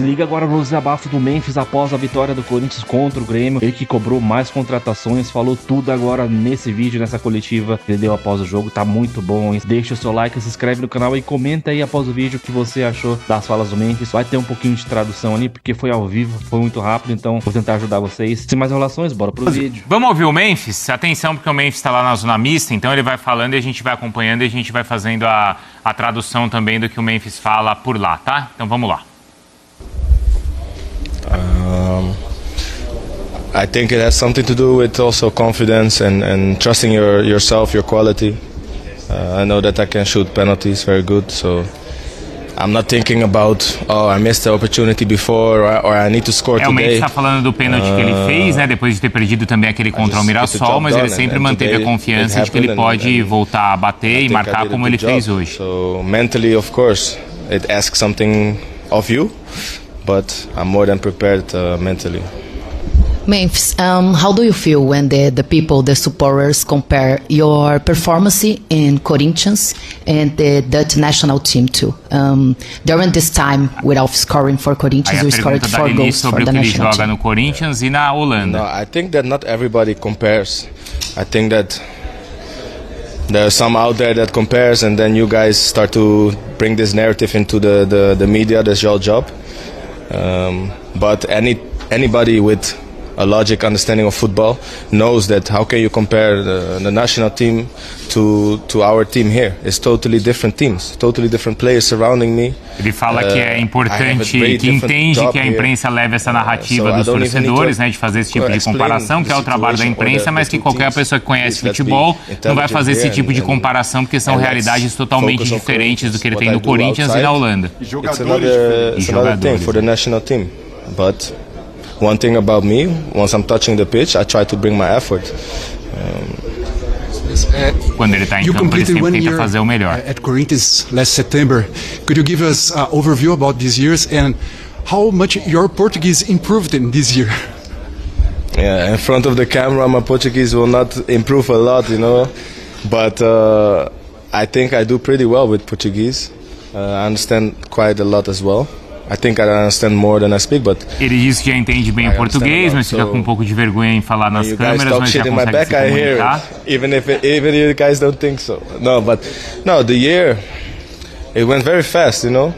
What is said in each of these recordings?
Se liga agora no desabafo do Memphis após a vitória do Corinthians contra o Grêmio. Ele que cobrou mais contratações, falou tudo agora nesse vídeo, nessa coletiva que ele deu após o jogo. Tá muito bom, hein? Deixa o seu like, se inscreve no canal e comenta aí após o vídeo o que você achou das falas do Memphis. Vai ter um pouquinho de tradução ali, porque foi ao vivo, foi muito rápido, então vou tentar ajudar vocês. Sem mais enrolações, bora pro vídeo. Vamos ouvir o Memphis? Atenção, porque o Memphis tá lá na zona mista, então ele vai falando e a gente vai acompanhando e a gente vai fazendo a tradução também do que o Memphis fala por lá, tá? Então vamos lá. I think it has something to do with also confidence and trusting yourself, your quality. I know that I can shoot penalties very good, so I'm not thinking about, oh, I missed the opportunity before or I need to score today. O Memphis está falando do pênalti que ele fez, né, depois de ter perdido também aquele contra o Mirassol, mas ele sempre manteve a confiança de que ele pode voltar a bater e marcar como ele fez hoje. So mentally, of course, it asks something of you, but I'm more than prepared mentally. Memphis, how do you feel when the people, the supporters, compare your performance in Corinthians and the Dutch national team too? During this time, without scoring for Corinthians, you scored 4 goals for the national team. No Corinthians e na Holanda. No, I think that not everybody compares. I think that there are some out there that compares, and then you guys start to bring this narrative into the media. That's your job. But anybody with a logic understanding of football knows that how can you compare the national team to our team here? It's totally different teams, totally different players surrounding me. Ele fala que é importante, que entende que a imprensa leve essa narrativa dos torcedores, né, de fazer esse tipo de comparação, que é o trabalho da imprensa, mas que qualquer pessoa que conhece futebol não vai fazer esse tipo de comparação, porque são realidades totalmente diferentes do que ele tem no Corinthians e na Holanda. It's another thing for the national team, but one thing about me, once I'm touching the pitch, I try to bring my effort. Quando ele está em campo, ele sempre tenta fazer o melhor. At Corinthians last September, could you give us an overview about these years and how much your Portuguese improved in this year? Yeah, in front of the camera, my Portuguese will not improve a lot, you know, but I think I do pretty well with Portuguese. I understand quite a lot as well. I think I understand more than I speak, but ele diz que já entende bem o português, mas fica com um pouco de vergonha em falar nas câmeras, mas já consegue se comunicar. Even if you guys don't think so. No, but no, the year it went very fast, you know.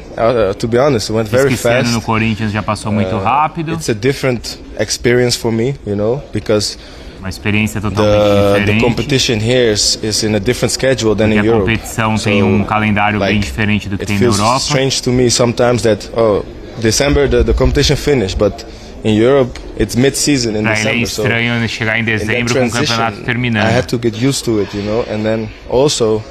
To be honest, it went very fast. Esse ano no Corinthians já passou muito rápido. It's a different experience for me, you know, because uma experiência totalmente diferente. The competition here is in a different schedule than in Europe. A competição tem calendário bem diferente do que tem na Europa. It feels strange to me sometimes that December the competition finished, but in Europe it's mid-season in December. É estranho chegar em dezembro com o campeonato terminando. I had to get used to it, you know, and then also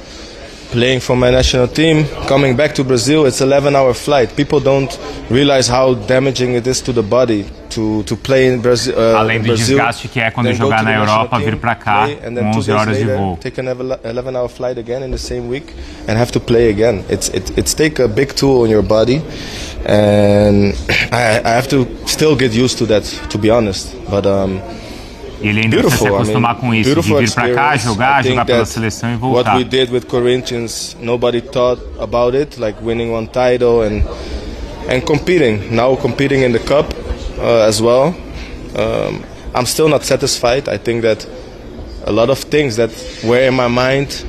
playing for my national team, coming back to Brazil, it's 11-hour flight. People don't realize how damaging it is to the body to play in Brazil. Além do desgaste que é quando jogar na Europa, vir para cá com 11 horas de voo. Take an 11-hour flight again in the same week and have to play again. It's take a big toll on your body, and I have to still get used to that, to be honest. But e ele ainda precisa se acostumar com isso, de vir para cá, jogar pela seleção e voltar. What we did with Corinthians, nobody thought about it, like winning one title and competing. Now competing in the cup as well. I'm still not satisfied. I think that a lot of things that were in my mind,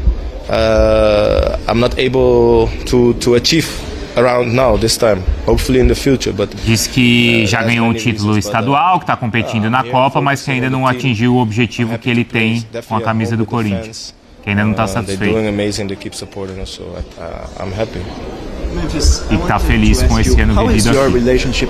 I'm not able to achieve around now, this time, hopefully in the future, but diz que já ganhou um título estadual, que está competindo na Copa, mas que ainda não atingiu o objetivo que ele tem com a camisa do Corinthians, que ainda não está satisfeito. E está feliz com esse ano vivido aqui.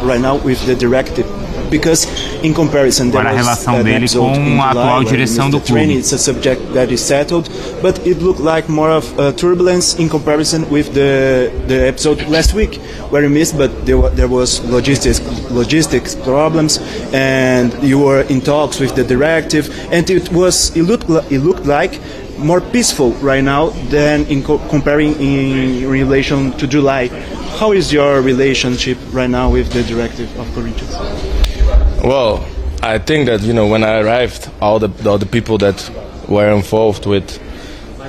Because in comparison there was a relação dele com a atual direção do clube. It's a subject that is settled, but it looked like more of turbulence in comparison with the episode last week where you missed, but there was logistics problems, and you were in talks with the directive, and it looked like more peaceful right now than in comparing in relation to July. How is your relationship right now with the directive of Corinthians? Well, I think that, you know, when I arrived, all the people that were involved with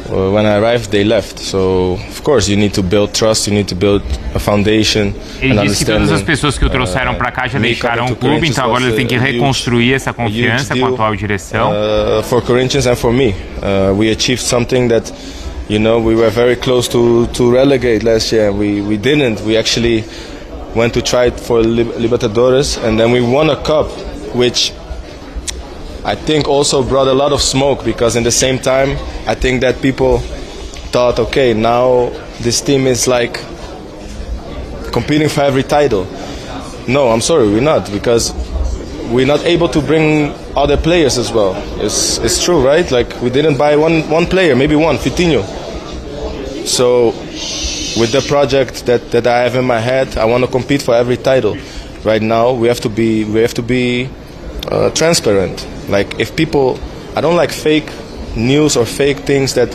when I arrived, they left. So, of course, you need to build trust, you need to build a foundation. Ele disse que todas as pessoas que o trouxeram para cá já deixaram o clube, então agora ele tem que reconstruir essa confiança com a atual direção. For Corinthians and for me, we achieved something that, you know, we were very close to relegate last year. We didn't. We actually went to try it for Libertadores, and then we won a cup, which I think also brought a lot of smoke, because in the same time I think that people thought, okay, now this team is like competing for every title. No, I'm sorry, we're not, because we're not able to bring other players as well. It's true, right? Like, we didn't buy one player, maybe one, Vitinho. So with the project that I have in my head, I want to compete for every title. Right now we have to be transparent. Like, if people, I don't like fake news or fake things. That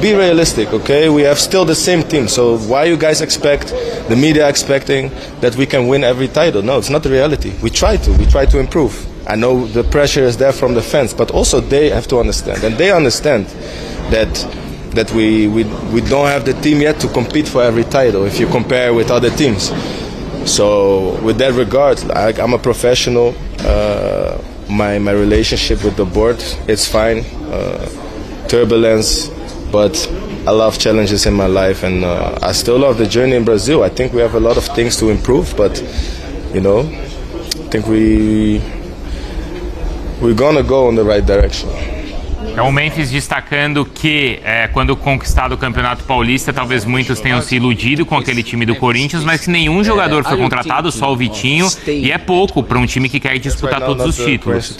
be realistic, okay? We have still the same team, so why you guys expect, the media expecting that we can win every title? No, it's not the reality. We try to improve. I know the pressure is there from the fans, but also they have to understand, and they understand that we don't have the team yet to compete for every title if you compare with other teams. So with that regard, I'm a professional. My relationship with the board, it's fine. Turbulence, but I love challenges in my life, and I still love the journey in Brazil. I think we have a lot of things to improve, but you know, I think we're gonna go in the right direction. Então o Memphis destacando que quando conquistado o Campeonato Paulista, talvez muitos tenham se iludido com aquele time do Corinthians, mas que nenhum jogador foi contratado, só o Vitinho, e é pouco para um time que quer disputar todos os títulos.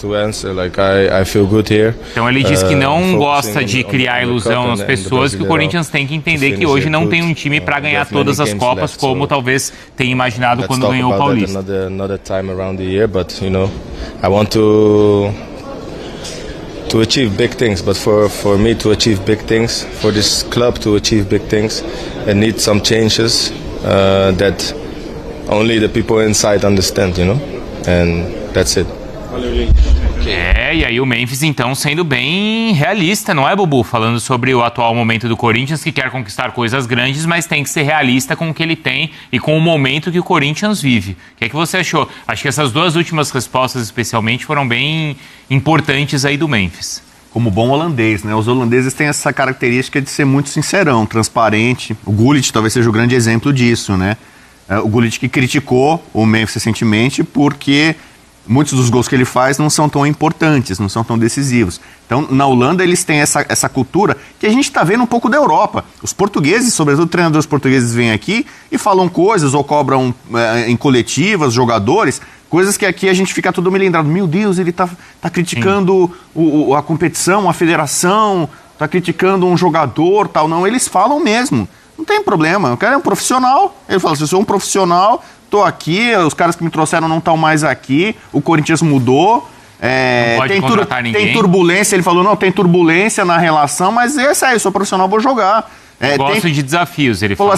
Então ele diz que não gosta de criar ilusão nas pessoas, que o Corinthians tem que entender que hoje não tem um time para ganhar todas as Copas, como talvez tenha imaginado quando ganhou o Paulista. To achieve big things, but for me to achieve big things, for this club to achieve big things, it needs some changes that only the people inside understand, you know, and that's it. E aí o Memphis então sendo bem realista, não é, Bubu? Falando sobre o atual momento do Corinthians, que quer conquistar coisas grandes, mas tem que ser realista com o que ele tem e com o momento que o Corinthians vive. O que é que você achou? Acho que essas duas últimas respostas especialmente foram bem importantes aí do Memphis. Como bom holandês, né? Os holandeses têm essa característica de ser muito sincerão, transparente. O Gullit talvez seja o grande exemplo disso, né? O Gullit que criticou o Memphis recentemente porque muitos dos gols que ele faz não são tão importantes, não são tão decisivos. Então, na Holanda, eles têm essa cultura que a gente está vendo um pouco da Europa. Os portugueses, sobretudo treinadores portugueses, vêm aqui e falam coisas ou cobram em coletivas, jogadores, coisas que aqui a gente fica todo melindrado. Meu Deus, ele tá criticando a competição, a federação, tá criticando um jogador, tal. Não, eles falam mesmo. Não tem problema. O cara é um profissional. Ele fala assim, eu sou um profissional, tô aqui, os caras que me trouxeram não estão mais aqui, o Corinthians mudou, tem turbulência, ele falou, não, tem turbulência na relação, mas esse aí, eu sou profissional, vou jogar. Gosto de desafios, ele falou.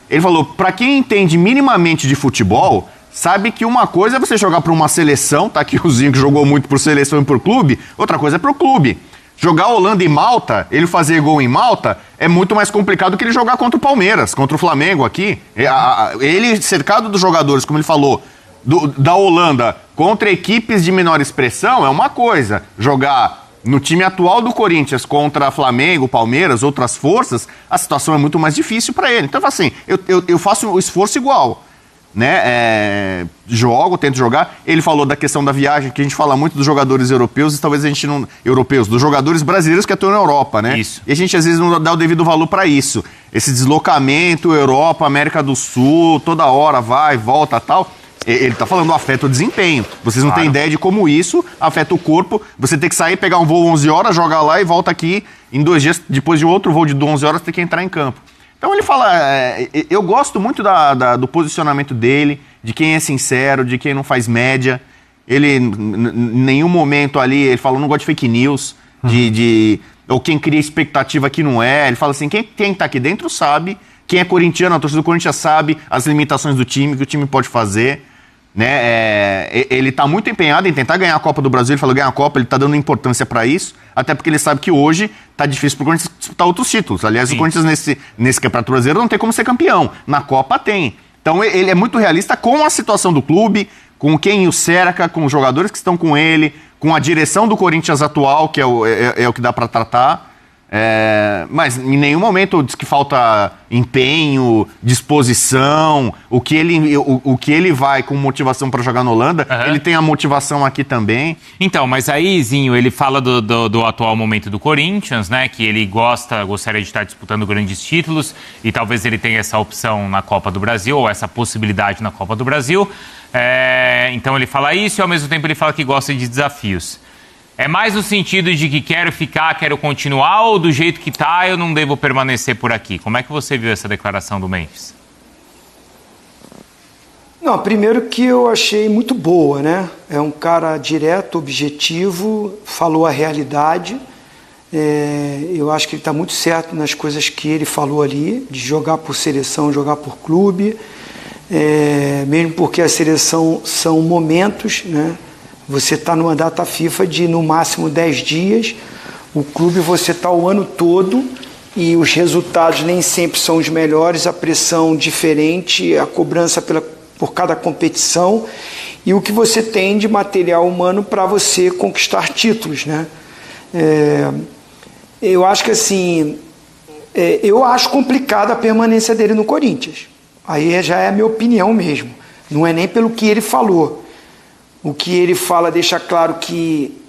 Ele falou, pra quem entende minimamente de futebol, sabe que uma coisa é você jogar pra uma seleção, tá aqui o Zinho que jogou muito por seleção e por clube, outra coisa é pro clube. Jogar Holanda e Malta, ele fazer gol em Malta, é muito mais complicado que ele jogar contra o Palmeiras, contra o Flamengo aqui. Ele, cercado dos jogadores, como ele falou, da Holanda contra equipes de menor expressão, é uma coisa. Jogar no time atual do Corinthians contra Flamengo, Palmeiras, outras forças, a situação é muito mais difícil para ele. Então, assim, eu faço o esforço igual. Né? Tento jogar. Ele falou da questão da viagem, que a gente fala muito dos jogadores europeus, e talvez a gente não. Europeus, dos jogadores brasileiros que atuam na Europa, né? Isso. E a gente às vezes não dá o devido valor para isso. Esse deslocamento, Europa, América do Sul, toda hora vai, volta tal. Ele tá falando afeta o desempenho. Vocês não têm ideia de como isso afeta o corpo. Você tem que sair, pegar um voo 11 horas, jogar lá e volta aqui. Em 2 dias, depois de outro voo de 11 horas, tem que entrar em campo. Então ele fala, eu gosto muito do posicionamento dele, de quem é sincero, de quem não faz média. Ele, em nenhum momento ali, ele fala, não gosta de fake news, ou quem cria expectativa que não é. Ele fala assim, quem tá aqui dentro sabe, quem é corintiano, a torcida do Corinthians sabe as limitações do time, que o time pode fazer. né? Ele está muito empenhado em tentar ganhar a Copa do Brasil. Ele falou ganhar a Copa, ele está dando importância para isso, até porque ele sabe que hoje está difícil para o Corinthians disputar outros títulos. Aliás, Sim. O Corinthians nesse Campeonato Brasileiro não tem como ser campeão. Na Copa tem. Então ele é muito realista com a situação do clube, com quem o cerca, com os jogadores que estão com ele, com a direção do Corinthians atual, que é o que dá para tratar. Mas em nenhum momento diz que falta empenho, disposição, o que ele vai com motivação para jogar na Holanda, ele tem a motivação aqui também. Então, mas aí, Zinho, ele fala do atual momento do Corinthians, né, que ele gostaria de estar disputando grandes títulos e talvez ele tenha essa opção na Copa do Brasil, ou essa possibilidade na Copa do Brasil. Então ele fala isso e ao mesmo tempo ele fala que gosta de desafios. É mais no sentido de que quero ficar, quero continuar, ou do jeito que tá, eu não devo permanecer por aqui? Como é que você viu essa declaração do Memphis? Não, primeiro que eu achei muito boa, né? É um cara direto, objetivo, falou a realidade. Eu acho que ele está muito certo nas coisas que ele falou ali, de jogar por seleção, jogar por clube, mesmo porque a seleção são momentos, né? Você está numa data FIFA de no máximo 10 dias, o clube você está o ano todo e os resultados nem sempre são os melhores, a pressão diferente, a cobrança por cada competição e o que você tem de material humano para você conquistar títulos, né? Eu acho que assim, eu acho complicada a permanência dele no Corinthians. Aí já é a minha opinião mesmo, não é nem pelo que ele falou. O que ele fala deixa claro que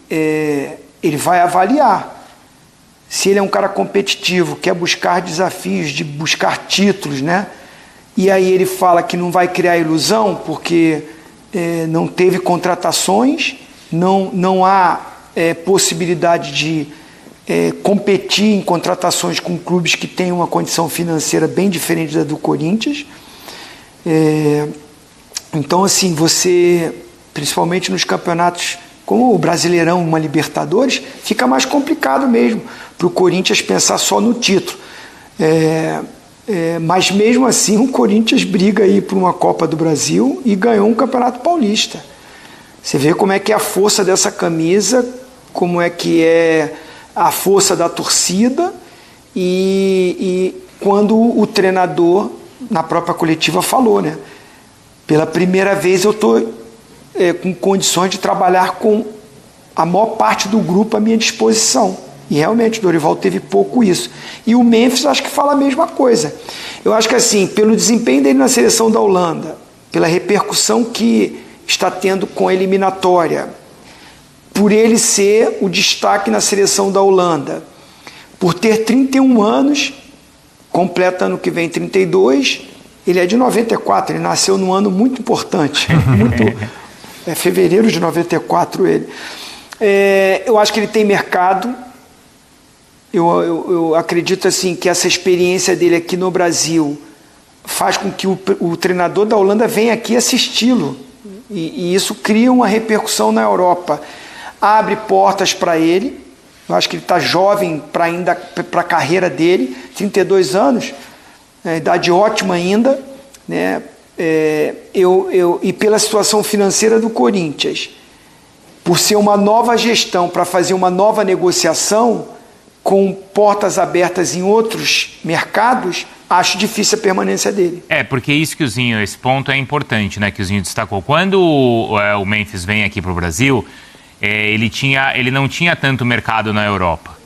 ele vai avaliar. Se ele é um cara competitivo, quer buscar desafios, de buscar títulos, né? E aí ele fala que não vai criar ilusão porque não teve contratações, não há possibilidade de competir em contratações com clubes que têm uma condição financeira bem diferente da do Corinthians. Então, assim, você... principalmente nos campeonatos como o Brasileirão, uma Libertadores, fica mais complicado mesmo para o Corinthians pensar só no título. Mas mesmo assim o Corinthians briga aí por uma Copa do Brasil e ganhou um Campeonato Paulista. Você vê como é que é a força dessa camisa, como é que é a força da torcida e quando o treinador, na própria coletiva, falou, né? Pela primeira vez eu estou com condições de trabalhar com a maior parte do grupo à minha disposição. E realmente o Dorival teve pouco isso. E o Memphis acho que fala a mesma coisa. Eu acho que assim, pelo desempenho dele na seleção da Holanda, pela repercussão que está tendo com a eliminatória, por ele ser o destaque na seleção da Holanda, por ter 31 anos, completa ano que vem 32, ele é de 94, ele nasceu num ano muito importante, fevereiro de 94 ele. Eu acho que ele tem mercado. Eu acredito assim que essa experiência dele aqui no Brasil faz com que o treinador da Holanda venha aqui assisti-lo. E isso cria uma repercussão na Europa. Abre portas para ele. Eu acho que ele está jovem para a carreira dele, 32 anos, idade ótima ainda, né? E pela situação financeira do Corinthians, por ser uma nova gestão para fazer uma nova negociação com portas abertas em outros mercados, acho difícil a permanência dele. Porque isso que o Zinho, esse ponto é importante, né, que o Zinho destacou. Quando o Memphis vem aqui para o Brasil, ele não tinha tanto mercado na Europa.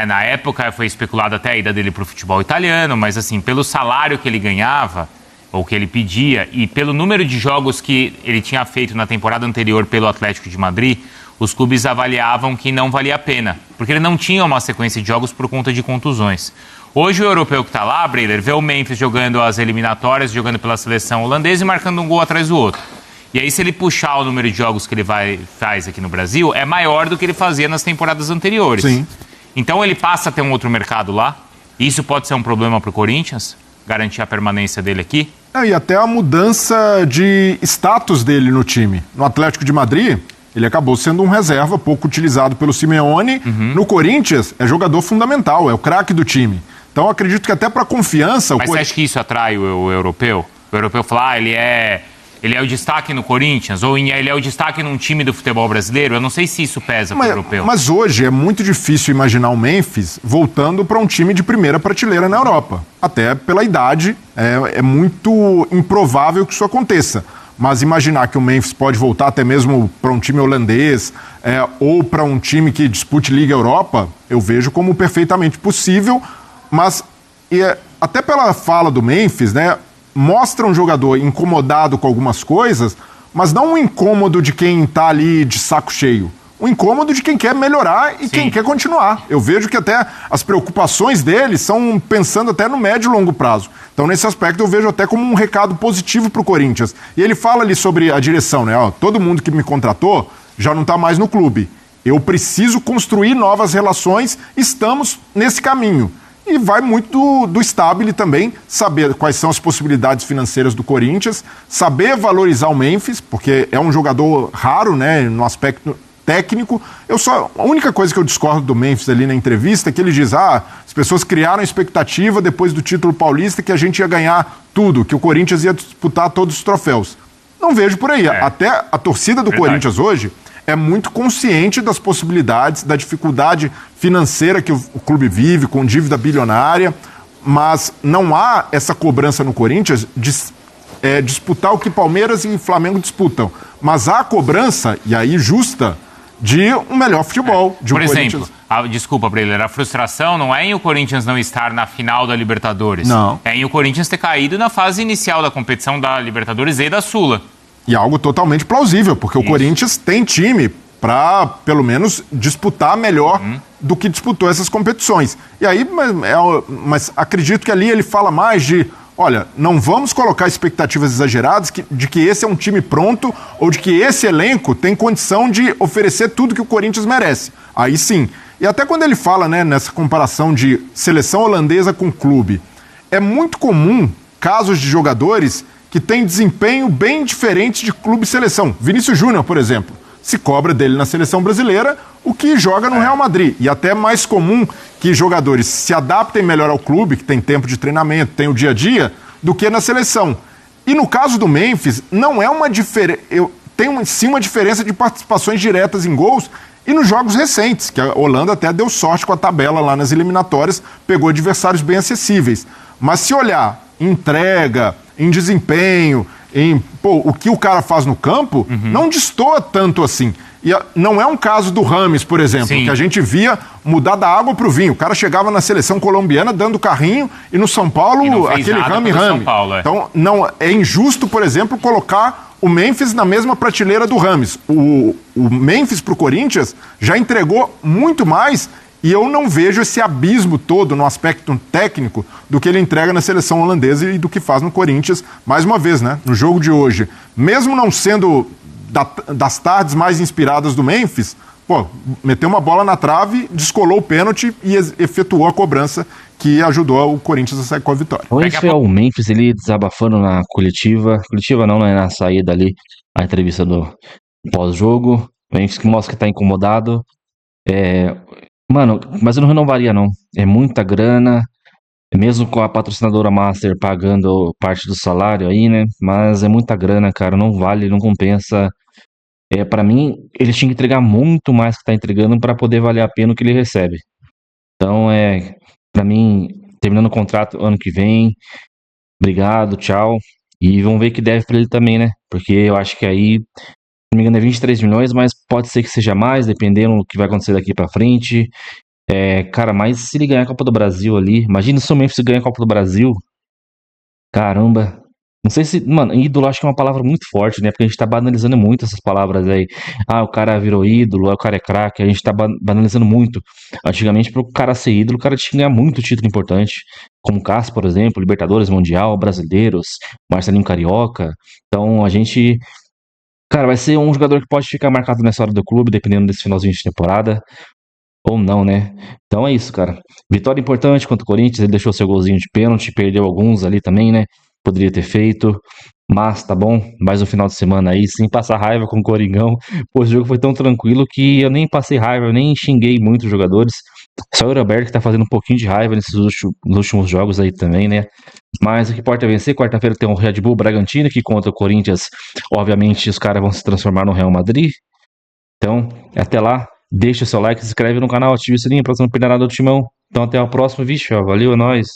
Na época foi especulado até a ida dele para o futebol italiano, mas assim, pelo salário que ele ganhava, ou que ele pedia, e pelo número de jogos que ele tinha feito na temporada anterior pelo Atlético de Madrid, os clubes avaliavam que não valia a pena, porque ele não tinha uma sequência de jogos por conta de contusões. Hoje o europeu que está lá, Breler, vê o Memphis jogando as eliminatórias, jogando pela seleção holandesa e marcando um gol atrás do outro. E aí, se ele puxar o número de jogos que ele faz aqui no Brasil, é maior do que ele fazia nas temporadas anteriores. Sim. Então ele passa a ter um outro mercado lá. Isso pode ser um problema para o Corinthians? Garantir a permanência dele aqui? E até a mudança de status dele no time. No Atlético de Madrid, ele acabou sendo um reserva, pouco utilizado pelo Simeone. No Corinthians, é jogador fundamental, é o craque do time. Então, acredito que até para confiança... Mas você acha que isso atrai o europeu? O europeu fala, ele Ele é o destaque no Corinthians? Ou ele é o destaque num time do futebol brasileiro? Eu não sei se isso pesa para o europeu. Mas hoje é muito difícil imaginar o Memphis voltando para um time de primeira prateleira na Europa. Até pela idade, é muito improvável que isso aconteça. Mas imaginar que o Memphis pode voltar até mesmo para um time holandês ou para um time que dispute Liga Europa, eu vejo como perfeitamente possível. Mas até pela fala do Memphis, né, mostra um jogador incomodado com algumas coisas, mas não um incômodo de quem está ali de saco cheio. Um incômodo de quem quer melhorar e quem quer continuar. Eu vejo que até as preocupações dele são pensando até no médio e longo prazo. Então, nesse aspecto, eu vejo até como um recado positivo para o Corinthians. E ele fala ali sobre a direção, né? Ó, todo mundo que me contratou já não está mais no clube. Eu preciso construir novas relações, estamos nesse caminho. E vai muito do Stabile também, saber quais são as possibilidades financeiras do Corinthians, saber valorizar o Memphis, porque é um jogador raro, né, no aspecto técnico. A única coisa que eu discordo do Memphis ali na entrevista é que ele diz, as pessoas criaram expectativa depois do título paulista que a gente ia ganhar tudo, que o Corinthians ia disputar todos os troféus. Não vejo por aí. Até a torcida do Corinthians hoje é muito consciente das possibilidades, da dificuldade financeira que o clube vive, com dívida bilionária, mas não há essa cobrança no Corinthians de disputar o que Palmeiras e Flamengo disputam. Mas há a cobrança, e aí justa, de um melhor futebol. Por exemplo, desculpa, Breler, a frustração não é em o Corinthians não estar na final da Libertadores. Não. É em o Corinthians ter caído na fase inicial da competição da Libertadores e da Sula. E algo totalmente plausível, porque o Corinthians tem time para, pelo menos, disputar melhor do que disputou essas competições. E aí, mas acredito que ali ele fala mais de, olha, não vamos colocar expectativas exageradas de que esse é um time pronto ou de que esse elenco tem condição de oferecer tudo que o Corinthians merece. Aí sim. E até quando ele fala, né, nessa comparação de seleção holandesa com clube, é muito comum casos de jogadores que têm desempenho bem diferente de clube e seleção. Vinícius Júnior, por exemplo, se cobra dele na seleção brasileira o que joga no Real Madrid. E até é mais comum que jogadores se adaptem melhor ao clube, que tem tempo de treinamento, tem o dia a dia, do que na seleção. E no caso do Memphis, não é uma diferença. Tem sim uma diferença de participações diretas em gols e nos jogos recentes, que a Holanda até deu sorte com a tabela lá nas eliminatórias, pegou adversários bem acessíveis. Mas se olhar em entrega, em desempenho, o que o cara faz no campo, não destoa tanto assim. E não é um caso do Rames, por exemplo, que a gente via mudar da água para o vinho. O cara chegava na seleção colombiana dando carrinho e no São Paulo aquele rame-rame. Então, não, é injusto, por exemplo, colocar o Memphis na mesma prateleira do Rames. O Memphis para o Corinthians já entregou muito mais e eu não vejo esse abismo todo no aspecto técnico do que ele entrega na seleção holandesa e do que faz no Corinthians, mais uma vez, né? No jogo de hoje. Mesmo não sendo das tardes mais inspiradas do Memphis, meteu uma bola na trave, descolou o pênalti e efetuou a cobrança que ajudou o Corinthians a sair com a vitória. Esse é o Memphis, ele desabafando na coletiva não, né, na saída ali, a entrevista do pós-jogo. O Memphis que mostra que tá incomodado. Mano, mas eu não renovaria não, é muita grana, mesmo com a patrocinadora Master pagando parte do salário aí, né, mas é muita grana, cara, não vale, não compensa. Pra mim, ele tinha que entregar muito mais que tá entregando pra poder valer a pena o que ele recebe. Então, pra mim, terminando o contrato ano que vem, obrigado, tchau, e vamos ver o que deve pra ele também, né, porque eu acho que aí, se não me engano é 23 milhões, mas pode ser que seja mais, dependendo do que vai acontecer daqui pra frente. Cara, mas se ele ganhar a Copa do Brasil ali, imagina se o Memphis ganhar a Copa do Brasil, caramba. Não sei se, mano, ídolo acho que é uma palavra muito forte, né? Porque a gente tá banalizando muito essas palavras aí. O cara virou ídolo, o cara é craque, a gente tá banalizando muito. Antigamente, pro cara ser ídolo, o cara tinha que ganhar muito título importante. Como o Cássio, por exemplo, Libertadores, Mundial, Brasileiros, Marcelinho Carioca. Então, a gente... Cara, vai ser um jogador que pode ficar marcado na história do clube, dependendo desse finalzinho de temporada. Ou não, né? Então é isso, cara. Vitória importante contra o Corinthians, ele deixou seu golzinho de pênalti, perdeu alguns ali também, né? Poderia ter feito, mas tá bom, mais um final de semana aí, sem passar raiva com o Coringão. Pô, esse jogo foi tão tranquilo que eu nem passei raiva, eu nem xinguei muito os jogadores. Só o Roberto que tá fazendo um pouquinho de raiva nesses últimos jogos aí também, né? Mas o que importa é vencer. Quarta-feira tem o Red Bull Bragantino, que contra o Corinthians, obviamente, os caras vão se transformar no Real Madrid. Então, até lá, deixa o seu like, se inscreve no canal, ative o sininho pra você não perder nada do Timão. Então, até o próximo vídeo, ó. Valeu, é nóis.